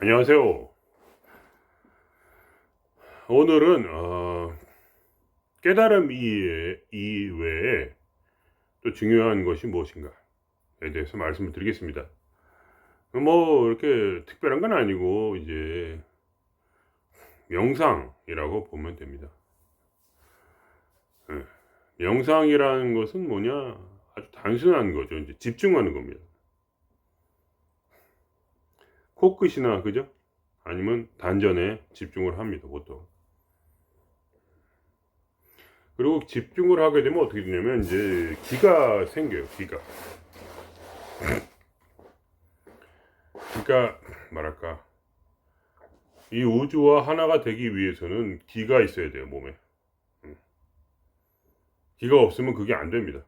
안녕하세요. 오늘은 깨달음 이외에 또 중요한 것이 무엇인가에 대해서 말씀을 드리겠습니다. 뭐 이렇게 특별한 건 아니고 이제 명상이라고 보면 됩니다. 예. 명상이라는 것은 뭐냐? 아주 단순한 거죠. 이제 집중하는 겁니다. 코끝이나 그죠? 아니면 단전에 집중을 합니다, 보통. 그리고 집중을 하게 되면 어떻게 되냐면 이제 기가 생겨요, 기가. 그러니까 뭐랄까? 이 우주와 하나가 되기 위해서는 기가 있어야 돼요, 몸에. 음. 기가 없으면 그게 안 됩니다.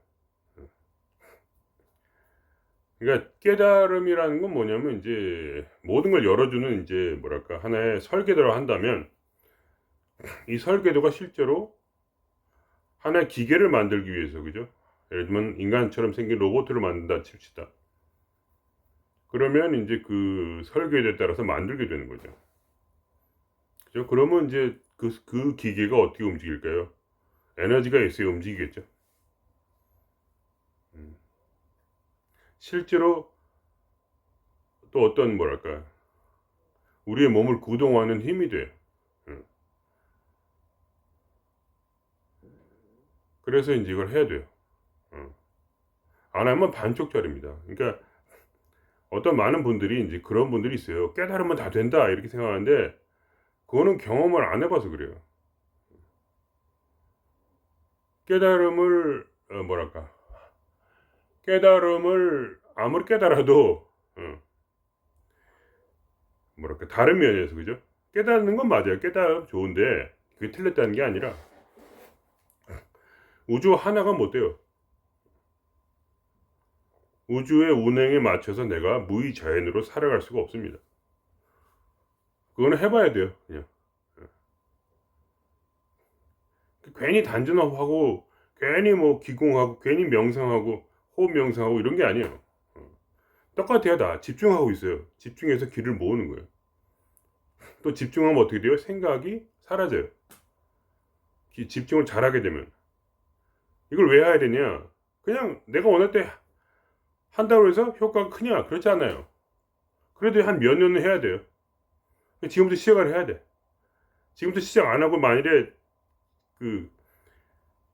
그러니까 깨달음이라는 건 뭐냐면 이제 모든 걸 열어주는 이제 뭐랄까 하나의 설계도를 한다면 이 설계도가 실제로 하나의 기계를 만들기 위해서 그죠? 예를 들면 인간처럼 생긴 로봇을 만든다 칩시다. 그러면 이제 그 설계도에 따라서 만들게 되는 거죠. 그죠? 그러면 이제 그 기계가 어떻게 움직일까요? 에너지가 있어야 움직이겠죠. 음. 실제로 또 어떤 뭐랄까 우리의 몸을 구동하는 힘이 돼요. 음. 그래서 인제 이걸 해야 돼요. 어. 안 하면 반쪽짜리입니다. 그러니까 어떤 많은 분들이 인제 그런 분들이 있어요. '깨달으면 다 된다.' 이렇게 생각하는데 그거는 경험을 안 해 봐서 그래요. 깨달음을 뭐랄까 깨달음을 아무리 깨달아도 뭐랄까 다른 면에서 그죠? 깨닫는 건 맞아요. 깨달으면 좋은데 그게 틀렸다는 게 아니라 우주 하나가 못 돼요. 우주의 운행에 맞춰서 내가 무의자연으로 살아갈 수가 없습니다. 그거는 해 봐야 돼요 그냥. 괜히 단전업하고 괜히 뭐 기공하고 괜히 명상하고 호흡 명상하고 이런 게 아니에요. 어. 똑같아요 다. 집중하고 있어요. 집중해서 기를 모으는 거예요. 또 집중하면 어떻게 돼요? 생각이 사라져요. 집중을 잘하게 되면. 이걸 왜 해야 되냐? 그냥 내가 원할 때 한다고 해서 효과가 크냐? 그렇지 않아요. 그래도 한 몇 년은 해야 돼요. 지금부터 시작을 해야 돼. 지금부터 시작 안 하고 만일에 그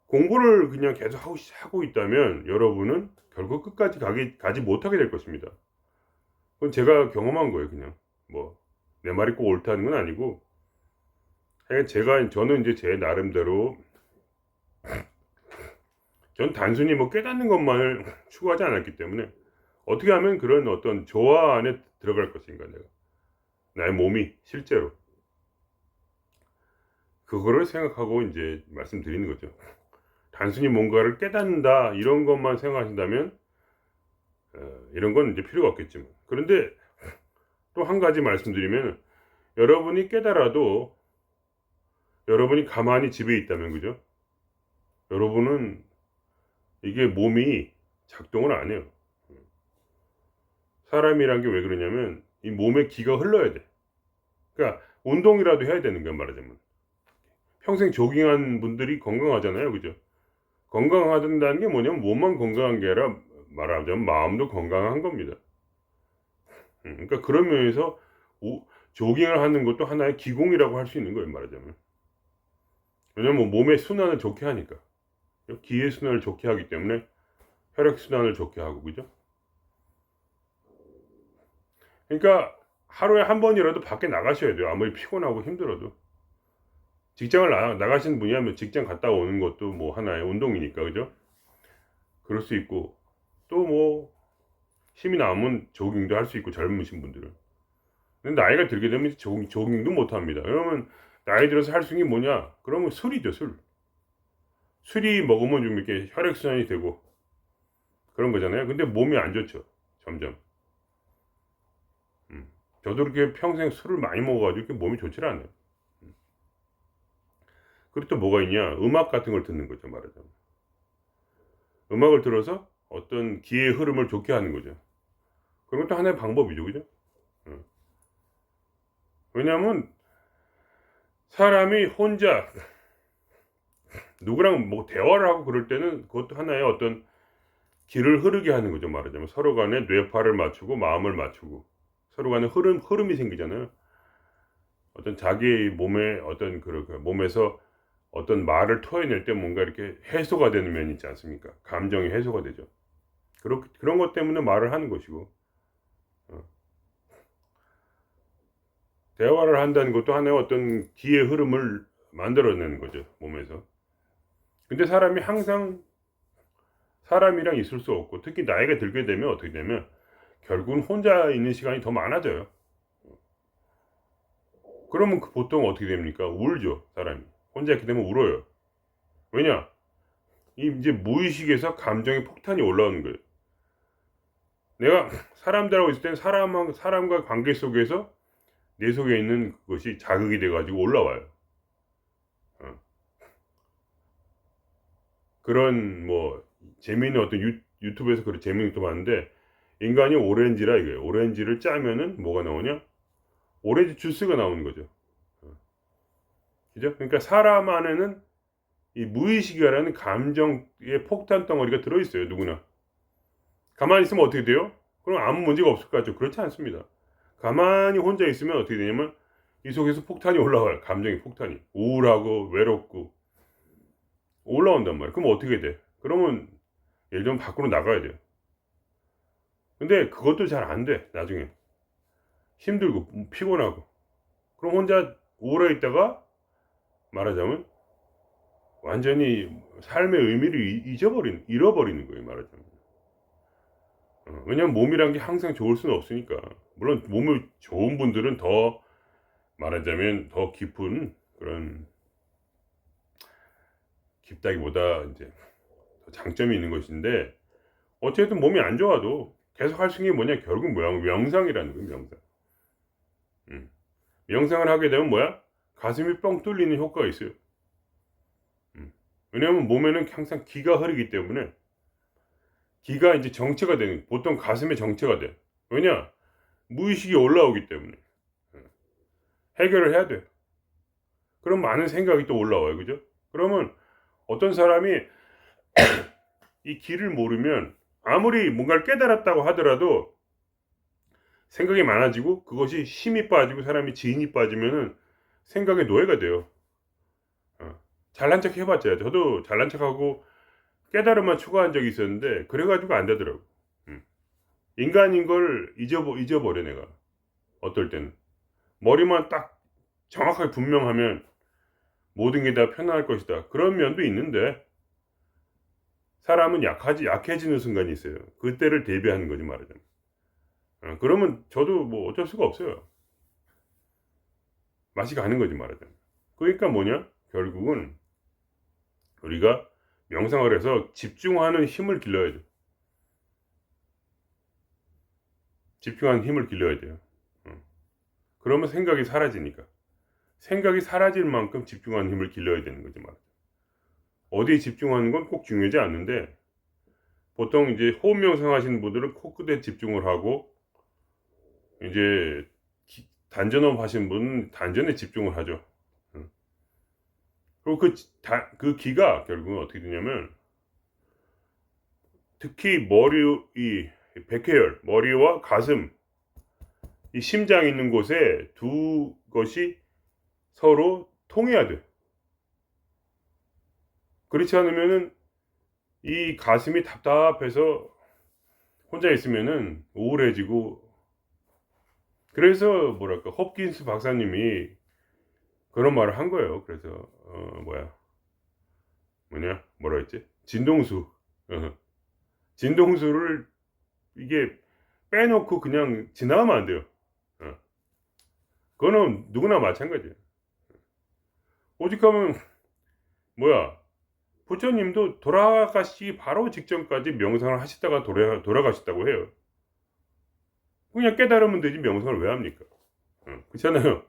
공부를 그냥 계속 하고 있다면 여러분은 결국 끝까지 가지 못하게 될 것입니다. 그건 제가 경험한 거예요, 그냥. 뭐, 내 말이 꼭 옳다는 건 아니고, 하여간 저는 이제 제 나름대로, 전 단순히 뭐 깨닫는 것만을 추구하지 않았기 때문에, 어떻게 하면 그런 어떤 조화 안에 들어갈 것인가, 내가. 나의 몸이, 실제로. 그거를 생각하고 이제 말씀드리는 거죠. 단순히 뭔가를 깨닫는다, 이런 것만 생각하신다면, 이런 건 이제 필요가 없겠지만. 그런데 또 한 가지 말씀드리면, 여러분이 깨달아도 여러분이 가만히 집에 있다면 그죠? 여러분은 이게 몸이 작동을 안 해요. 사람이란 게 왜 그러냐면 이 몸에 기가 흘러야 돼. 그러니까 운동이라도 해야 되는 거야 말하자면. 평생 조깅한 분들이 건강하잖아요. 그죠? 건강하다는 게 뭐냐면 몸만 건강한 게 아니라 말하자면 마음도 건강한 겁니다. 그러니까 그런 면에서 조깅을 하는 것도 하나의 기공이라고 할 수 있는 거예요 말하자면. 왜냐면 몸의 순환을 좋게 하니까. 기의 순환을 좋게 하기 때문에 혈액 순환을 좋게 하고 그죠? 그러니까 하루에 한 번이라도 밖에 나가셔야 돼요. 아무리 피곤하고 힘들어도. 직장을 나가시는 분이라면 직장 갔다 오는 것도 뭐 하나의 운동이니까 그죠? 그럴 수 있고 또 뭐 힘이 남으면 조깅도 할 수 있고 젊으신 분들은. 근데 나이가 들게 되면 조깅도 못 합니다. 그러면 나이 들어서 할 수 있는 게 뭐냐? 그러면 술이죠, 술. 술이 먹으면 좀 이렇게 혈액순환이 되고 그런 거잖아요. 근데 몸이 안 좋죠. 점점. 음. 저도 그렇게 평생 술을 많이 먹어가지고 이렇게 몸이 좋질 않아요. 그리고 또 뭐가 있냐? 음악 같은 걸 듣는 거죠, 말하자면. 음악을 들어서 어떤 기의 흐름을 좋게 하는 거죠. 그런 것도 하나의 방법이죠, 그죠? 어. 왜냐하면 사람이 혼자 누구랑 뭐 대화를 하고 그럴 때는 그것도 하나의 어떤 길을 흐르게 하는 거죠. 말하자면 서로 간에 뇌파를 맞추고 마음을 맞추고 서로 간에 흐름이 생기잖아요. 어떤 자기 몸에 어떤 그 몸에서 어떤 말을 토해낼 때 뭔가 이렇게 해소가 되는 면이 있지 않습니까? 감정이 해소가 되죠. 그런 것 때문에 말을 하는 것이고, 어. 대화를 한다는 것도 하나의 어떤 기의 흐름을 만들어내는 거죠, 몸에서. 근데 사람이 항상 사람이랑 있을 수 없고, 특히 나이가 들게 되면 어떻게 되면 결국은 혼자 있는 시간이 더 많아져요. 그러면 보통 어떻게 됩니까? 울죠, 사람이. 혼자 있게 되면 울어요. 왜냐? 이제 무의식에서 감정의 폭탄이 올라오는 거예요. 내가 사람들하고 있을 때는 사람과 관계 속에서 내 속에 있는 그것이 자극이 돼가지고 올라와요. 어. 그런 뭐 재미있는 어떤 유튜브에서 그런 재미있는 거 봤는데 인간이 오렌지라 이거예요. 오렌지를 짜면은 뭐가 나오냐? 오렌지 주스가 나오는 거죠. 어. 그죠? 그러니까 사람 안에는 이 무의식이라는 감정의 폭탄 덩어리가 들어있어요. 누구나. 가만히 있으면 어떻게 돼요? 그럼 아무 문제가 없을 것 같죠. 그렇지 않습니다. 가만히 혼자 있으면 어떻게 되냐면 이 속에서 폭탄이 올라와요. 감정의 폭탄이. 우울하고 외롭고 올라온단 말이에요. 그럼 어떻게 돼? 그러면 예를 들면 밖으로 나가야 돼요. 근데 그것도 잘 안 돼. 나중에. 힘들고 피곤하고. 그럼 혼자 우울해 있다가 말하자면 완전히 삶의 의미를 잃어버리는 거예요. 말하자면. 왜냐면 몸이란 게 항상 좋을 수는 없으니까. 물론 몸이 좋은 분들은 더 말하자면 더 깊은 그런 깊다기보다 이제 더 장점이 있는 것인데 어쨌든 몸이 안 좋아도 계속 할 수 있는 게 뭐냐 결국 명상이라는 거예요. 명상. 음. 명상을 하게 되면 뭐야 가슴이 뻥 뚫리는 효과가 있어요. 왜냐하면 몸에는 항상 기가 흐르기 때문에 기가 이제 정체가 되는 보통 가슴에 정체가 돼. 왜냐 무의식이 올라오기 때문에 해결을 해야 돼. 그럼 많은 생각이 또 올라와요, 그죠? 그러면 어떤 사람이 이 길을 모르면 아무리 뭔가를 깨달았다고 하더라도 생각이 많아지고 그것이 힘이 빠지고 사람이 진이 빠지면은 생각의 노예가 돼요. 어. 잘난 척 해봤자 저도 잘난 척하고 깨달음만 추구한 적이 있었는데 그래가지고 안 되더라고. 인간인 걸 잊어버려 내가 어떨 때는 머리만 딱 정확하게 분명하면 모든 게 다 편안할 것이다. 그런 면도 있는데 사람은 약해지는 순간이 있어요. 그때를 대비하는 거지 말하자면. 그러면 저도 뭐 어쩔 수가 없어요. 맛이 가는 거지 말하자면. 그러니까 뭐냐? 결국은 우리가 명상을 해서 집중하는 힘을 길러야 돼. 집중하는 힘을 길러야 돼요. 그러면 생각이 사라지니까. 생각이 사라질 만큼 집중하는 힘을 길러야 되는 거지 말이야. 어디에 집중하는 건 꼭 중요하지 않는데 보통 이제 호흡 명상 하시는 분들은 코끝에 집중을 하고 이제 단전호흡 하시는 분은 단전에 집중을 하죠. 그리고 그 기가 결국은 어떻게 되냐면 특히 이 백회열, 머리와 가슴, 이 심장 있는 곳에 두 것이 서로 통해야 돼. 그렇지 않으면은 이 가슴이 답답해서 혼자 있으면은 우울해지고 그래서 뭐랄까 홉킨스 박사님이 그런 말을 한 거예요. 그래서 뭐라 했지? 진동수. 진동수를 이게 빼놓고 그냥 지나가면 안 돼요. 그거는 누구나 마찬가지예요. 오직하면 부처님도 돌아가시기 바로 직전까지 명상을 하시다가 돌아가셨다고 해요. 그냥 깨달으면 되지 명상을 왜 합니까? 그렇잖아요.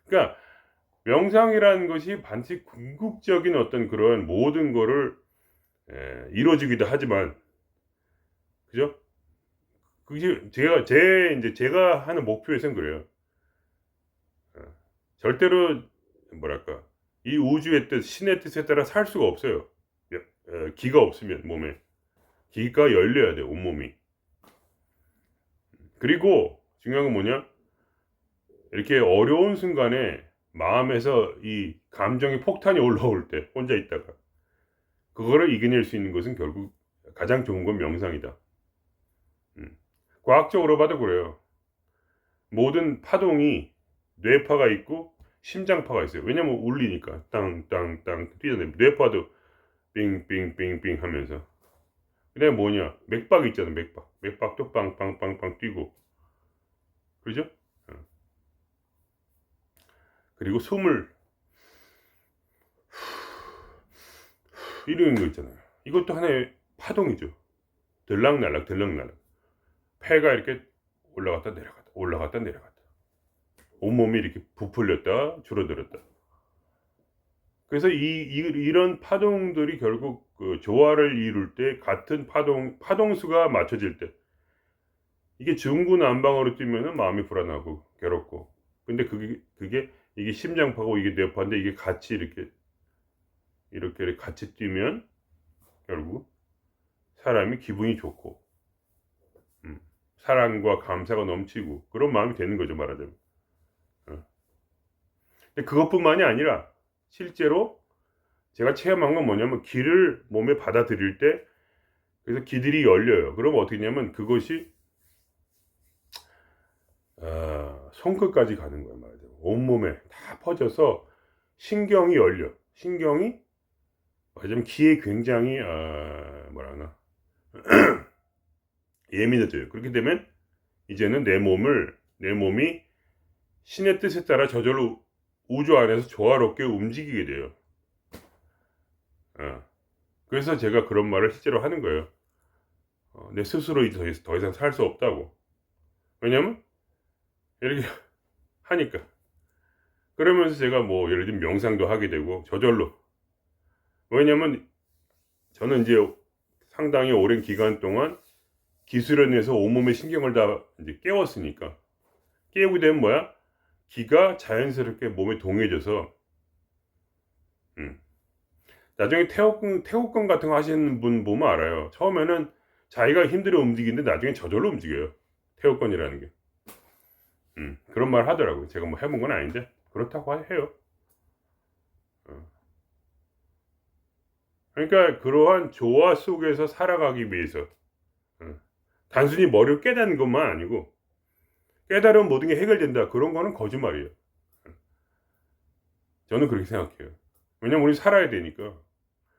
그러니까 명상이라는 것이 반드시 궁극적인 어떤 그런 모든 거를 이루어지기도 하지만 그죠? 그게 제가 하는 목표에선 그래요. 절대로 뭐랄까 이 우주의 뜻, 신의 뜻에 따라 살 수가 없어요. 기가 없으면 몸에 기가 열려야 돼 온몸이. 그리고 중요한 건 뭐냐? 이렇게 어려운 순간에 마음에서 이 감정의 폭탄이 올라올 때 혼자 있다가 그거를 이겨낼 수 있는 것은 결국 가장 좋은 건 명상이다. 과학적으로 봐도 그래요. 모든 파동이 뇌파가 있고 심장파가 있어요. 왜냐면 울리니까 땅땅땅 뛰어내면 뇌파도 빙빙빙빙 하면서. 그다음에 뭐냐 맥박 있잖아. 맥박도 빵빵빵빵 뛰고 그죠? 그리고 숨을 이러는 거 있잖아요. 이것도 하나의 파동이죠. 들락날락 폐가 이렇게 올라갔다 내려갔다 올라갔다 내려갔다 온몸이 이렇게 부풀렸다 줄어들었다. 그래서 이런 파동들이 결국 그 조화를 이룰 때 같은 파동수가 맞춰질 때 이게 중구난방으로 뛰면은 마음이 불안하고 괴롭고 근데 그게 이게 심장파고 이게 뇌파인데 이게 같이 이렇게 같이 뛰면 결국 사람이 기분이 좋고 사랑과 감사가 넘치고 그런 마음이 되는 거죠 말하자면. 근데 그것뿐만이 아니라 실제로 제가 체험한 건 뭐냐면 기를 몸에 받아들일 때 그래서 기들이 열려요. 그러면 어떻게 냐면 그것이 손끝까지 가는 거예요 말하자면. 온몸에 다 퍼져서 신경이 열려. 신경이 말하자면 기에 굉장히 뭐라 하나 예민해져요. 그렇게 되면 이제는 내 몸이 신의 뜻에 따라 저절로 우주 안에서 조화롭게 움직이게 돼요. 그래서 제가 그런 말을 실제로 하는 거예요. 내 스스로 더 이상 살 수 없다고. 왜냐면 이렇게 하니까. 그러면서 제가 뭐 예를 들면 명상도 하게 되고 저절로. 왜냐면 저는 이제 상당히 오랜 기간 동안 기술연에서 온몸의 신경을 다 이제 깨웠으니까. 깨우게 되면 뭐야? 기가 자연스럽게 몸에 동해져서 나중에 태국권 같은 거 하시는 분 보면 알아요. 처음에는 자기가 힘들어 움직이는데 나중에 저절로 움직여요. 태국권이라는 게. 그런 말 하더라고요. 제가 뭐 해본 건 아닌데 그렇다고 해요. 그러니까 그러한 조화 속에서 살아가기 위해서 단순히 머리를 깨닫는 것만 아니고 깨달으면 모든 게 해결된다. 그런 거는 거짓말이에요. 저는 그렇게 생각해요. 왜냐면 우리 살아야 되니까.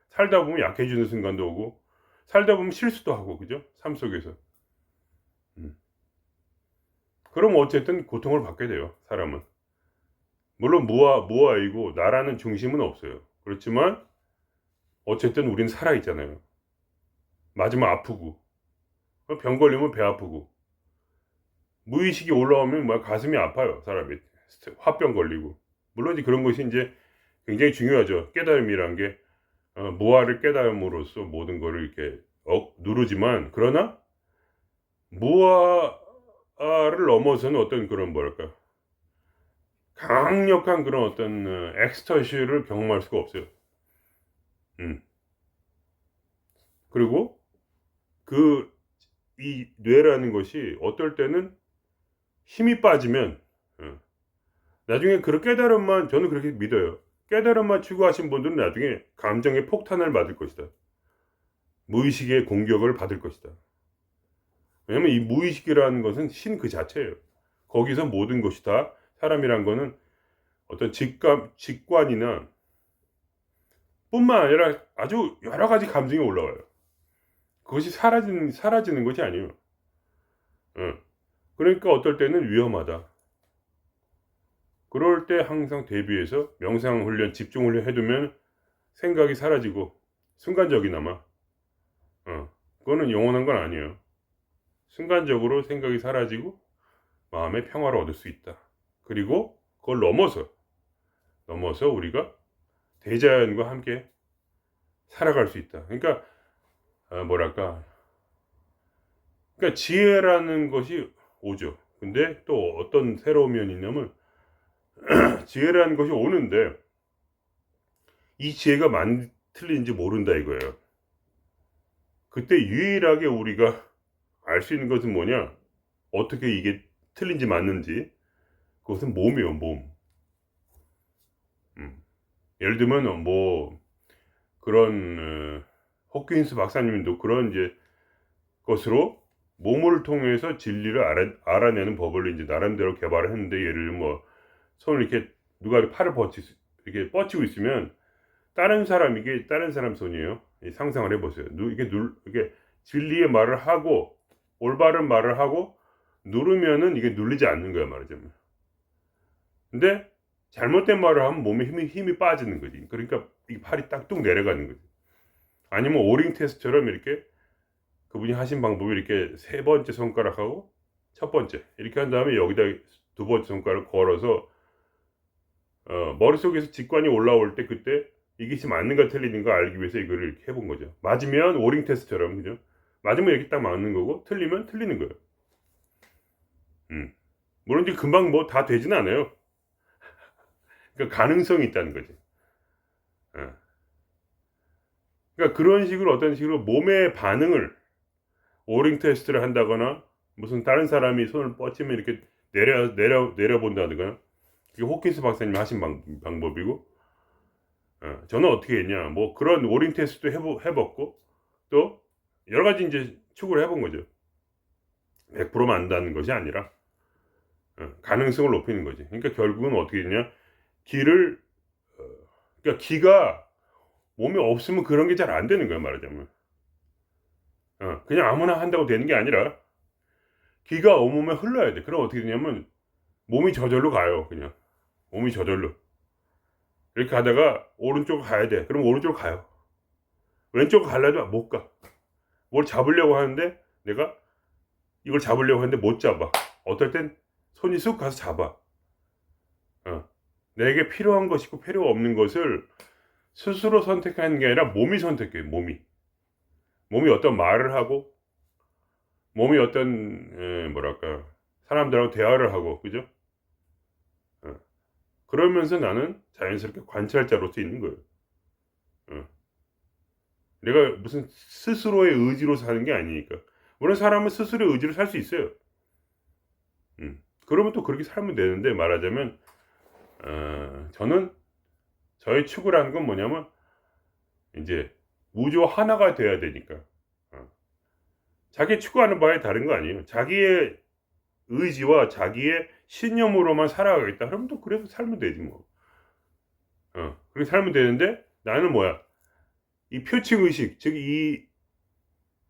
살다 보면 약해지는 순간도 오고 살다 보면 실수도 하고 그죠? 삶 속에서. 그럼 어쨌든 고통을 받게 돼요. 사람은. 물론 무아이고 나라는 중심은 없어요. 그렇지만 어쨌든 우린 살아있잖아요. 맞으면 아프고 병 걸리면 배 아프고 무의식이 올라오면 뭐 가슴이 아파요. 사람이 화병 걸리고. 물론 이제 그런 것이 이제 굉장히 중요하죠. 깨달음이란 게 무아를 깨달음으로써 모든 거를 이렇게 누르지만 그러나 무아를 넘어서는 어떤 그런 뭐랄까 강력한 그런 어떤 엑스터시를 경험할 수가 없어요. 그리고 이 뇌라는 것이 어떨 때는 힘이 빠지면 나중에 그런 깨달음만 저는 그렇게 믿어요. 깨달음만 추구하신 분들은 나중에 감정의 폭탄을 맞을 것이다. 무의식의 공격을 받을 것이다. 왜냐면 이 무의식이라는 것은 신 그 자체예요. 거기서 모든 것이 다 사람이란 거는 어떤 직관이나 뿐만 아니라 아주 여러 가지 감정이 올라와요. 그것이 사라지는 것이 아니에요. 그러니까 어떨 때는 위험하다. 그럴 때 항상 대비해서 명상 훈련, 집중 훈련 해두면 생각이 사라지고 순간적이나마 그거는 영원한 건 아니에요. 순간적으로 생각이 사라지고 마음의 평화를 얻을 수 있다. 그리고 그걸 넘어서 우리가 대자연과 함께 살아갈 수 있다. 그러니까 뭐랄까 그러니까 지혜라는 것이 오죠. 근데 또 어떤 새로운 면이 있냐면 지혜라는 것이 오는데 이 지혜가 틀린지 모른다 이거예요. 그때 유일하게 우리가 알 수 있는 것은 뭐냐? 어떻게 이게 틀린지 맞는지. 그것은 몸이에요, 몸. 예를 들면 뭐 그런 호킨스 박사님도 그런 이제 것으로 몸을 통해서 진리를 알아내는 법을 이제 나름대로 개발을 했는데, 예를 들면 뭐 손을 이렇게 누가 팔을 이렇게 뻗치고 있으면 이게 다른 사람 손이에요. 상상을 해보세요. 이게 진리의 말을 하고 올바른 말을 하고 누르면은 이게 눌리지 않는 거야, 말하자면. 근데 잘못된 말을 하면 몸에 힘이 빠지는 거지. 그러니까 이 팔이 딱 뚝 내려가는 거지. 아니면 오링 테스트처럼 이렇게 그분이 하신 방법이 이렇게 세 번째 손가락하고 첫 번째 이렇게 한 다음에 여기다 두 번째 손가락을 걸어서 머릿속에서 직관이 올라올 때 그때 이것이 맞는가 틀리는가 알기 위해서 이거를 이렇게 해본 거죠. 맞으면 오링 테스트처럼, 그죠? 맞으면 이렇게 딱 맞는 거고 틀리면 틀리는 거예요. 물론 이제 금방 뭐 다 되진 않아요. 그러니까 가능성이 있다는 거지. 그러니까 그런 식으로 어떤 식으로 몸의 반응을 오링 테스트를 한다거나 무슨 다른 사람이 손을 뻗치면 이렇게 내려본다든가, 그게 호킨스 박사님이 하신 방법이고, 저는 어떻게 했냐, 뭐 그런 오링 테스트도 해봤고 또 여러 가지 이제 추구를 해본 거죠. 100%만 안다는 것이 아니라 가능성을 높이는 거지. 그러니까 결국은 어떻게 되냐, 그러니까 기가 몸에 없으면 그런 게 잘 안 되는 거야, 말하자면. 그냥 아무나 한다고 되는 게 아니라 기가 온몸에 흘러야 돼. 그럼 어떻게 되냐면 몸이 저절로 가요. 그냥 몸이 저절로 이렇게 가다가 오른쪽으로 가야 돼. 그럼 오른쪽으로 가요. 왼쪽으로 가려도 못 가. 뭘 잡으려고 하는데 내가 이걸 잡으려고 하는데 못 잡아. 어떨 땐 손이 쑥 가서 잡아. 내게 필요한 것이고 필요 없는 것을 스스로 선택하는 게 아니라 몸이 선택해. 몸이 어떤 말을 하고, 몸이 어떤 뭐랄까 사람들하고 대화를 하고, 그죠? 그러면서 나는 자연스럽게 관찰자로서 있는 거예요. 내가 무슨 스스로의 의지로 사는 게 아니니까. 물론 사람은 스스로의 의지로 살 수 있어요. 그러면 또 그렇게 살면 되는데, 말하자면 저는 저의 추구라는 건 뭐냐면 이제 우주 하나가 돼야 되니까. 자기 추구하는 바에 다른 거 아니에요. 자기의 의지와 자기의 신념으로만 살아가겠다. 그러면 또 그래서 살면 되지 뭐. 그렇게 살면 되는데, 나는 뭐야? 이 표층의식, 즉 이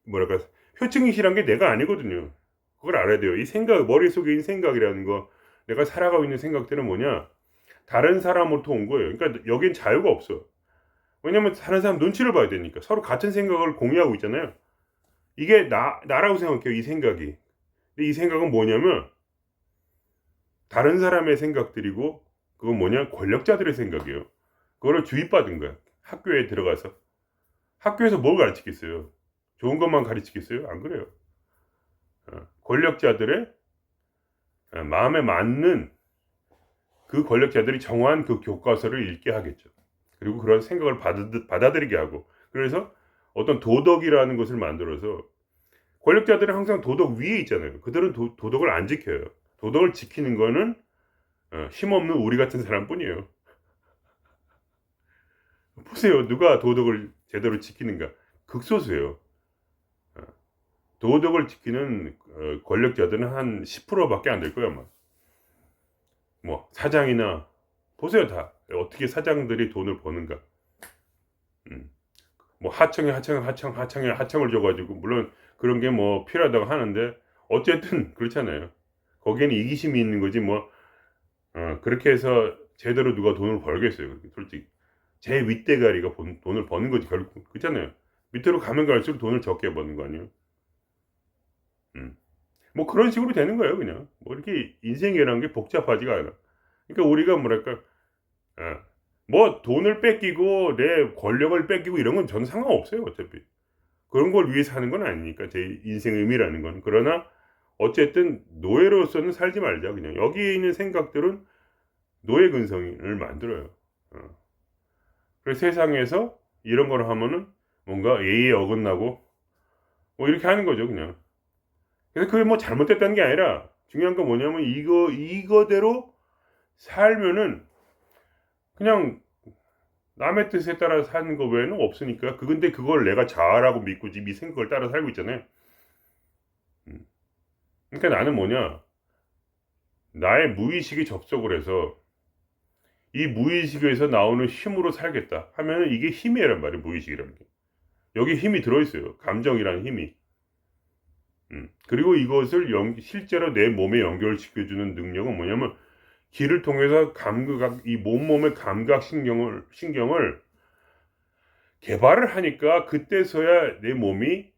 뭐랄까 표층의식이란 게 내가 아니거든요. 그걸 알아야 돼요. 이 생각, 머릿속에 있는 생각이라는 거, 내가 살아가고 있는 생각들은 뭐냐? 다른 사람으로부터 온 거예요. 그러니까 여긴 자유가 없어. 왜냐면 다른 사람 눈치를 봐야 되니까. 서로 같은 생각을 공유하고 있잖아요. 이게 나라고 생각해요, 이 생각이. 근데 이 생각은 뭐냐면 다른 사람의 생각들이고, 그건 뭐냐? 권력자들의 생각이에요. 그거를 주입받은 거야. 학교에 들어가서. 학교에서 뭘 가르치겠어요? 좋은 것만 가르치겠어요? 안 그래요. 권력자들의 마음에 맞는 그 권력자들이 정한 그 교과서를 읽게 하겠죠. 그리고 그런 생각을 받아들이게 하고, 그래서 어떤 도덕이라는 것을 만들어서, 권력자들은 항상 도덕 위에 있잖아요. 그들은 도덕을 안 지켜요. 도덕을 지키는 거는 힘없는 우리 같은 사람뿐이에요. 보세요. 누가 도덕을 제대로 지키는가? 극소수예요. 도덕을 지키는 권력자들은 한 10%밖에 안 될 거예요, 아마. 뭐 사장이나 보세요, 다 어떻게 사장들이 돈을 버는가. 뭐 하청을 줘가지고, 물론 그런 게 뭐 필요하다고 하는데 어쨌든 그렇잖아요. 거기에는 이기심이 있는 거지 뭐. 그렇게 해서 제대로 누가 돈을 벌겠어요, 솔직히. 제 윗대가리가 돈을 버는 거지 결국. 그렇잖아요. 밑으로 가면 갈수록 돈을 적게 버는 거 아니에요. 뭐 그런 식으로 되는 거예요, 그냥. 뭐 이렇게 인생이라는 게 복잡하지가 않아. 그러니까 우리가 뭐랄까, 뭐 돈을 뺏기고 내 권력을 뺏기고 이런 건 저는 상관없어요, 어차피. 그런 걸 위해 사는 건 아니니까, 제 인생 의미라는 건. 그러나 어쨌든 노예로서는 살지 말자, 그냥. 여기에 있는 생각들은 노예 근성을 만들어요. 그래서 세상에서 이런 걸 하면은 뭔가 예의에 어긋나고 뭐 이렇게 하는 거죠, 그냥. 그래서 그게 뭐 잘못됐다는 게 아니라 중요한 건 뭐냐면 이거대로 살면은 그냥 남의 뜻에 따라 사는 거 외에는 없으니까. 근데 그걸 내가 자아라고 믿고 네 생각을 따라 살고 있잖아요. 그러니까 나는 뭐냐, 나의 무의식에 접속을 해서 이 무의식에서 나오는 힘으로 살겠다 하면은 이게 힘이란 말이에요. 무의식이라는 게 여기 힘이 들어있어요. 감정이라는 힘이. 그리고 이것을 실제로 내 몸에 연결시켜주는 능력은 뭐냐면 귀를 통해서 이 몸의 감각 신경을 개발을 하니까 그때서야 내 몸이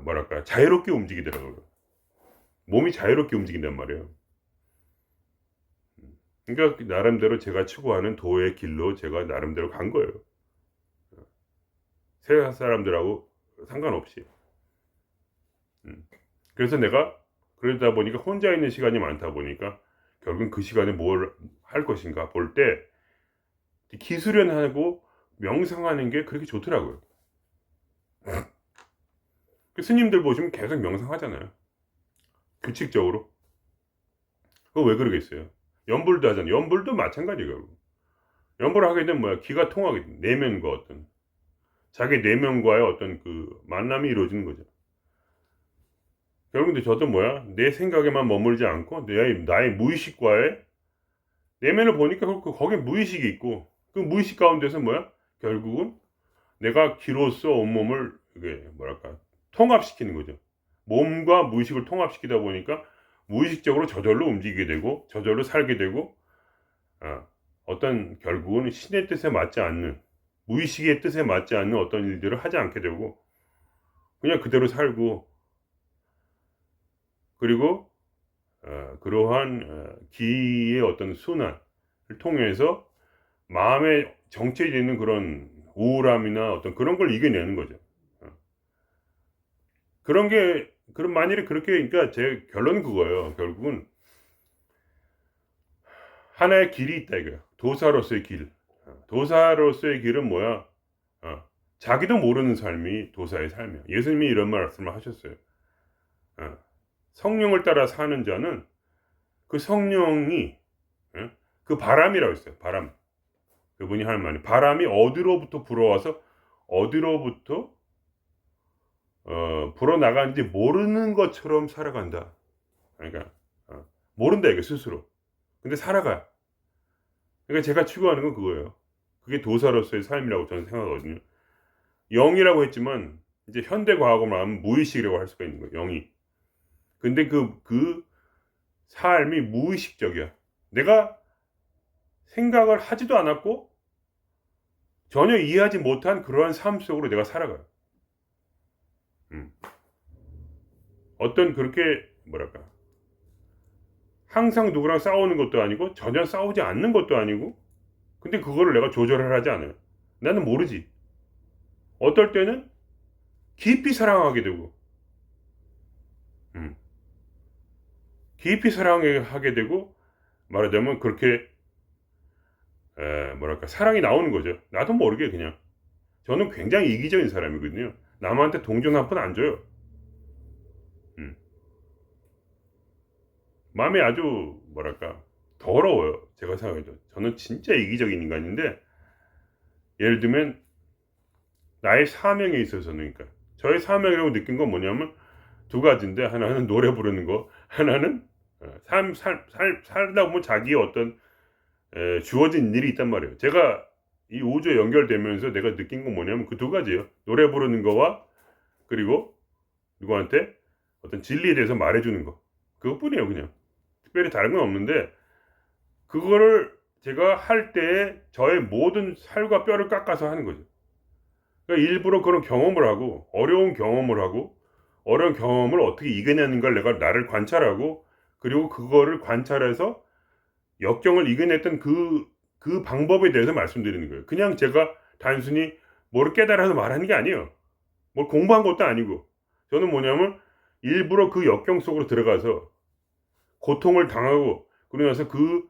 뭐랄까 자유롭게 움직이더라고요. 몸이 자유롭게 움직인단 말이에요. 그러니까 나름대로 제가 추구하는 도의 길로 제가 나름대로 간 거예요. 세상 사람들하고 상관없이. 그래서 내가 그러다 보니까 혼자 있는 시간이 많다 보니까 결국은 그 시간에 뭘 할 것인가 볼 때 기수련하고 명상하는 게 그렇게 좋더라고요. 그 스님들 보시면 계속 명상하잖아요. 규칙적으로. 그거 왜 그러겠어요? 연불도 하잖아요. 연불도 마찬가지예요. 연불을 하게 되면 뭐야? 기가 통하게 돼. 내면과 어떤 자기 내면과의 어떤 그 만남이 이루어지는 거죠. 결국 근데 저도 뭐야? 내 생각에만 머물지 않고 나의 무의식과의 내면을 보니까 거기에 무의식이 있고 그 무의식 가운데서 뭐야? 결국은 내가 기로써 온몸을 이게 뭐랄까 통합시키는 거죠. 몸과 무의식을 통합시키다 보니까 무의식적으로 저절로 움직이게 되고 저절로 살게 되고 어떤 결국은 신의 뜻에 맞지 않는 무의식의 뜻에 맞지 않는 어떤 일들을 하지 않게 되고 그냥 그대로 살고 그리고 그러한 기의 어떤 순환을 통해서 마음에 정체되어 있는 그런 우울함이나 어떤 그런 걸 이겨내는 거죠. 그런 만일에 그렇게, 그러니까 제 결론은 그거예요. 결국은 하나의 길이 있다 이거야. 도사로서의 길. 도사로서의 길은 뭐야? 자기도 모르는 삶이 도사의 삶이야. 예수님이 이런 말씀을 하셨어요. 성령을 따라 사는 자는 그 성령이 그 바람이라고 했어요. 바람. 그분이 하는 말이 바람이 어디로부터 불어와서 어디로부터 불어나가는지 모르는 것처럼 살아간다. 그러니까 모른다 이게 스스로. 근데 살아가. 그러니까 제가 추구하는 건 그거예요. 그게 도사로서의 삶이라고 저는 생각하거든요. 영이라고 했지만 이제 현대 과학으로 하면 무의식이라고 할 수가 있는 거예요. 영이. 근데 그 삶이 무의식적이야. 내가 생각을 하지도 않았고 전혀 이해하지 못한 그러한 삶 속으로 내가 살아가요. 어떤 그렇게 뭐랄까 항상 누구랑 싸우는 것도 아니고 전혀 싸우지 않는 것도 아니고 근데 그거를 내가 조절을 하지 않아요. 나는 모르지. 어떨 때는 깊이 사랑하게 되고 깊이 사랑하게 되고 말하자면 그렇게 뭐랄까 사랑이 나오는 거죠. 나도 모르게 그냥. 저는 굉장히 이기적인 사람이거든요. 남한테 동전 한 푼 안 줘요. 마음이 아주 뭐랄까 더러워요. 제가 생각해도. 저는 진짜 이기적인 인간인데 예를 들면 나의 사명에 있어서는 그러니까 저의 사명이라고 느낀 건 뭐냐면 두 가지인데 하나는 노래 부르는 거 하나는 살다 보면 자기의 어떤 주어진 일이 있단 말이에요. 제가 이 우주에 연결되면서 내가 느낀 건 뭐냐면 그 두 가지예요. 노래 부르는 거와 그리고 누구한테 어떤 진리에 대해서 말해주는 거. 그것뿐이에요. 그냥 특별히 다른 건 없는데 그거를 제가 할 때에 저의 모든 살과 뼈를 깎아서 하는 거죠. 그러니까 일부러 그런 경험을 하고 어려운 경험을 어떻게 이겨내는가를 내가 나를 관찰하고 그리고 그거를 관찰해서 역경을 이겨냈던 그 방법에 대해서 말씀드리는 거예요. 그냥 제가 단순히 뭐를 깨달아서 말하는 게 아니에요. 뭘 공부한 것도 아니고 저는 뭐냐면 일부러 그 역경 속으로 들어가서 고통을 당하고 그러고 나서 그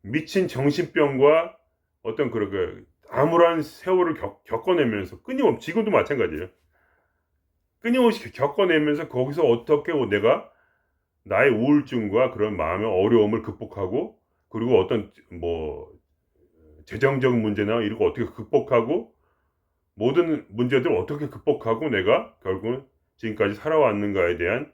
미친 정신병과 어떤 그런 암울한 세월을 겪어내면서 끊임없이 지금도 마찬가지예요. 끊임없이 겪어내면서 거기서 어떻게 내가 나의 우울증과 그런 마음의 어려움을 극복하고 그리고 어떤 뭐 재정적 문제나 이런 거 어떻게 극복하고 모든 문제들을 어떻게 극복하고 내가 결국은 지금까지 살아왔는가에 대한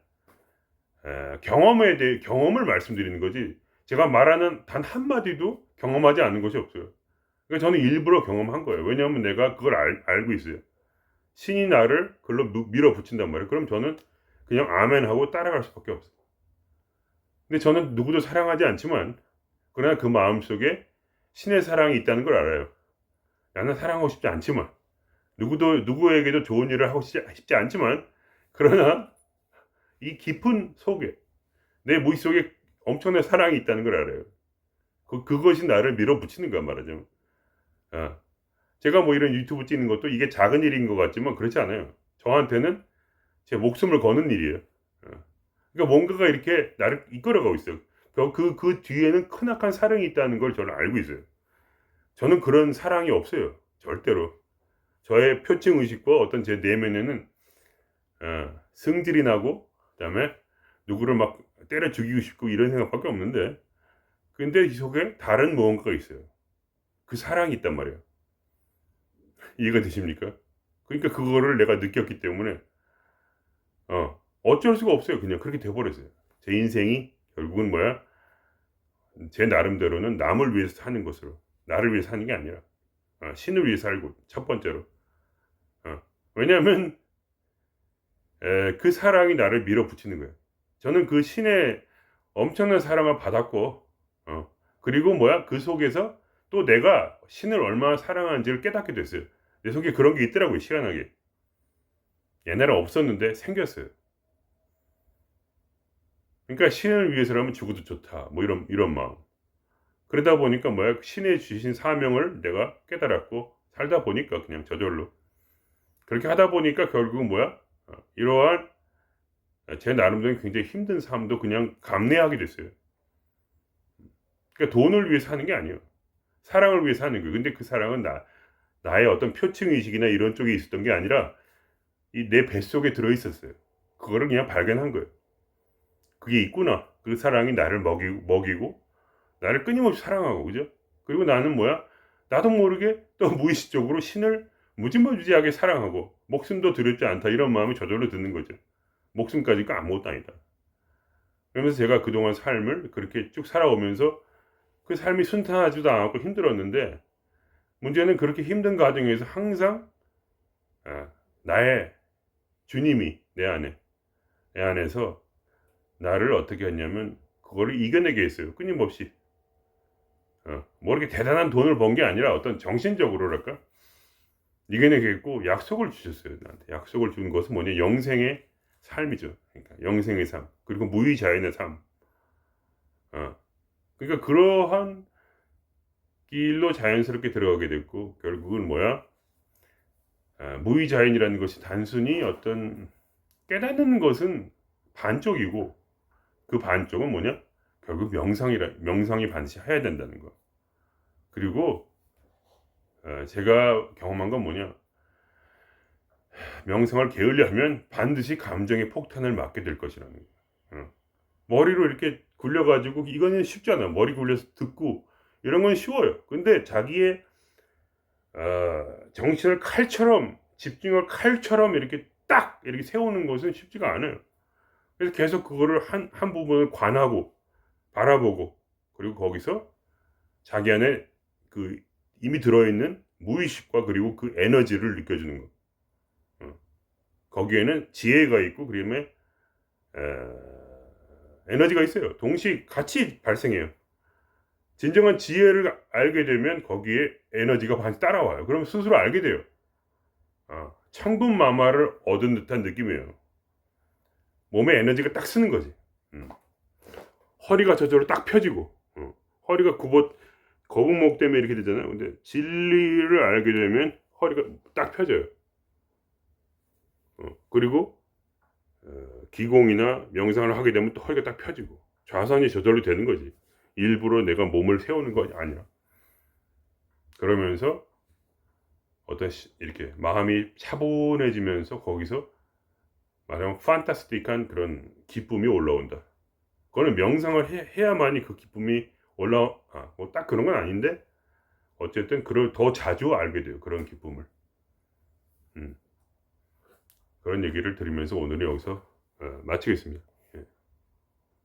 경험에 대해 경험을 말씀드리는 거지 제가 말하는 단 한마디도 경험하지 않은 것이 없어요. 그러니까 저는 일부러 경험한 거예요. 왜냐하면 내가 그걸 알고 있어요. 신이 나를 글로 밀어붙인단 말이에요. 그럼 저는 그냥 아멘하고 따라갈 수밖에 없어요. 근데 저는 누구도 사랑하지 않지만 그러나 그 마음속에 신의 사랑이 있다는 걸 알아요. 나는 사랑하고 싶지 않지만 누구에게도 좋은 일을 하고 싶지 않지만 그러나 이 깊은 속에 내 무의식속에 엄청난 사랑이 있다는 걸 알아요. 그것이 나를 밀어붙이는 거야 말하자면. 제가 뭐 이런 유튜브 찍는 것도 이게 작은 일인 것 같지만 그렇지 않아요. 저한테는 제 목숨을 거는 일이에요. 그러니까 뭔가가 이렇게 나를 이끌어가고 있어요. 그 뒤에는 크나큰 사랑이 있다는 걸 저는 알고 있어요. 저는 그런 사랑이 없어요. 절대로. 저의 표층 의식과 어떤 제 내면에는 승질이 나고 그다음에 누구를 막 때려 죽이고 싶고 이런 생각밖에 없는데 근데 이 속에 다른 무언가가 있어요. 그 사랑이 있단 말이에요. 이해가 되십니까? 그러니까 그거를 내가 느꼈기 때문에 어쩔 수가 없어요. 그냥 그렇게 돼버렸어요. 제 인생이 결국은 뭐야? 제 나름대로는 남을 위해서 사는 것으로 나를 위해서 사는 게 아니라 신을 위해 살고 첫 번째로 왜냐하면 그 사랑이 나를 밀어붙이는 거예요. 저는 그 신의 엄청난 사랑을 받았고 그리고 뭐야 그 속에서 또 내가 신을 얼마나 사랑하는지를 깨닫게 됐어요. 내 속에 그런 게 있더라고요. 희한하게 옛날에 없었는데 생겼어요. 그러니까 신을 위해서라면 죽어도 좋다. 뭐 이런 마음. 그러다 보니까 뭐야 신의 주신 사명을 내가 깨달았고 살다 보니까 그냥 저절로 그렇게 하다 보니까 결국은 뭐야 이러한 제 나름대로 굉장히 힘든 삶도 그냥 감내하게 됐어요. 그러니까 돈을 위해 사는 게 아니에요. 사랑을 위해 사는 거예요. 근데 그 사랑은 나의 어떤 표층 의식이나 이런 쪽에 있었던 게 아니라 이 내 뱃속에 들어 있었어요. 그거를 그냥 발견한 거예요. 그게 있구나. 그 사랑이 나를 먹이고 나를 끊임없이 사랑하고 그죠? 그리고 나는 뭐야? 나도 모르게 또 무의식적으로 신을 무지무지하게 사랑하고 목숨도 두렵지 않다 이런 마음이 저절로 드는 거죠. 목숨까지가 아무것도 아니다. 그러면서 제가 그동안 삶을 그렇게 쭉 살아오면서 그 삶이 순탄하지도 않았고 힘들었는데 문제는 그렇게 힘든 과정에서 항상 나의 주님이 내 안에서 나를 어떻게 했냐면 그거를 이겨내게 했어요. 끊임없이. 뭐 이렇게 대단한 돈을 번 게 아니라 어떤 정신적으로랄까 이겨내게 했고 약속을 주셨어요. 나한테 약속을 준 것은 뭐냐 영생의 삶이죠. 그러니까 영생의 삶 그리고 무의자연의 삶. 그러니까 그러한 길로 자연스럽게 들어가게 됐고 결국은 뭐야 무의자연이라는 것이 단순히 어떤 깨닫는 것은 반쪽이고 그 반쪽은 뭐냐 결국 명상이 반드시 해야 된다는 거. 그리고 제가 경험한 건 뭐냐 명상을 게을리하면 반드시 감정의 폭탄을 맞게 될 것이라는 거예요. 머리로 이렇게 굴려가지고 이거는 쉽잖아. 머리 굴려서 듣고 이런 건 쉬워요. 근데 자기의 정신을 칼처럼 집중을 칼처럼 이렇게 딱 이렇게 세우는 것은 쉽지가 않아요. 그래서 계속 그거를 한 부분을 관하고 바라보고 그리고 거기서 자기 안에 그 이미 들어있는 무의식과 그리고 그 에너지를 느껴주는 거. 거기에는 지혜가 있고 그다음에 에너지가 있어요. 동시에 같이 발생해요. 진정한 지혜를 알게 되면 거기에 에너지가 반드시 따라와요. 그럼 스스로 알게 돼요. 천군만마를 얻은 듯한 느낌이에요. 몸에 에너지가 딱 쓰는 거지. 허리가 저절로 딱 펴지고 허리가 거북목 때문에 이렇게 되잖아요. 근데 진리를 알게 되면 허리가 딱 펴져요. 그리고 기공이나 명상을 하게 되면 또 허리가 딱 펴지고 좌선이 저절로 되는 거지. 일부러 내가 몸을 세우는 거 아니야. 그러면서 어떤 이렇게 마음이 차분해지면서 거기서 말하면 판타스틱한 그런 기쁨이 올라온다. 그거는 명상을 해야만이 그 기쁨이 뭐 딱 그런 건 아닌데 어쨌든 그걸 더 자주 알게 돼요. 그런 기쁨을. 그런 얘기를 드리면서 오늘은 여기서 마치겠습니다.